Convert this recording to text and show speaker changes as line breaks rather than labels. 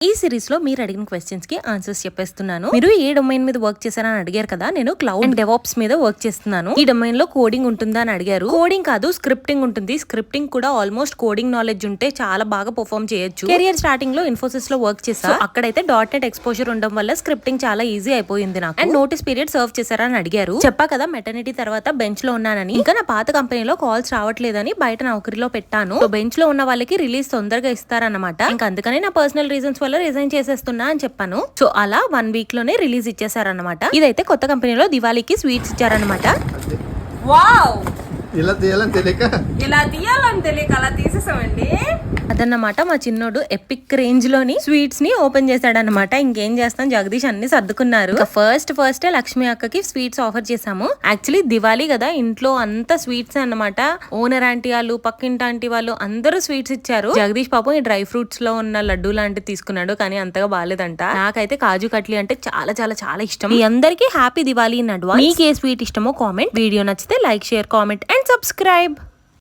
ఈ సిరీస్ లో మీరు అడిగిన క్వశ్చన్స్ కి ఆన్సర్స్ చెప్పేస్తున్నాను. మీరు ఏ డొమైన్ మీద వర్క్ చేశారని అడిగారు కదా, నేను క్లౌడ్ అండ్ డెవాప్స్ మీద వర్క్ చేస్తున్నాను. ఈ డొమైన్ లో కోడింగ్ ఉంటుందా అని అడిగారు. కోడింగ్ కాదు, స్క్రిప్టింగ్ ఉంటుంది. స్క్రిప్టింగ్ కూడా ఆల్మోస్ట్ కోడింగ్ నాలెడ్జ్ ఉంటే చాలా బాగా పర్ఫార్మ్ చేయొచ్చు. కెరియర్ స్టార్టింగ్ లో ఇన్ఫోసిస్ లో వర్క్ చేసా. అక్కడైతే .NET ఎక్స్పోజర్ ఉండడం వల్ల స్క్రిప్టింగ్ చాలా ఈజీ అయిపోయింది నాకు. అండ్ నోటీస్ పీరియడ్ సర్వ్ చేశారా అని అడిగారు. చెప్పా కదా మెటర్నిటీ తర్వాత బెంచ్ లో ఉన్నానని. ఇంకా నా పాత కంపెనీలో కాల్స్ రావట్లేదని బయట నౌకరీలో పెట్టాను. బెంచ్ లో ఉన్న వాళ్ళకి రిలీజ్ తొందరగా ఇస్తారన్నమాట. ఇంకా అందుకని నా పర్సనల్ రీజన్స్ రిజైన్ చేసేస్తున్నా అని చెప్పాను. సో అలా 1 వీక్ లోనే రిలీజ్ ఇచ్చేసారన్నమాట. ఇదైతే కొత్త కంపెనీలో దివాళీకి స్వీట్స్ ఇచ్చారన్నమాట. వావ్,
ఇలా తీయాలని
తెలియక అలా తీసేసామండి. అదన్నమాట మా చిన్నోడు ఎపిక్ రేంజ్ లోని స్వీట్స్ ని ఓపెన్ చేశాడన్నమాట. ఇంకేం చేస్తాం, జగదీష్ అన్ని సర్దుకున్నారు. ఫస్ట్ లక్ష్మి అక్కకి స్వీట్స్ ఆఫర్ చేసాము. యాక్చువల్లీ దివాళీ కదా, ఇంట్లో అంతా స్వీట్స్ అన్నమాట. ఓనర్ ఆంటీ వాళ్ళు, పక్కింటి ఆంటీ వాళ్ళు అందరూ స్వీట్స్ ఇచ్చారు. జగదీష్ పాపం ఈ డ్రై ఫ్రూట్స్ లో ఉన్న లడ్డూ లాంటివి తీసుకున్నాడు, కానీ అంతగా బాగాలేదంట. నాకైతే కాజు కట్లీ అంటే చాలా చాలా చాలా ఇష్టం. మీ అందరికీ హ్యాపీ దివాళీ ఇన్ అడ్వాన్స్. మీకు ఏ స్వీట్ ఇష్టమో కామెంట్. వీడియో నచ్చితే like, share, comment and subscribe.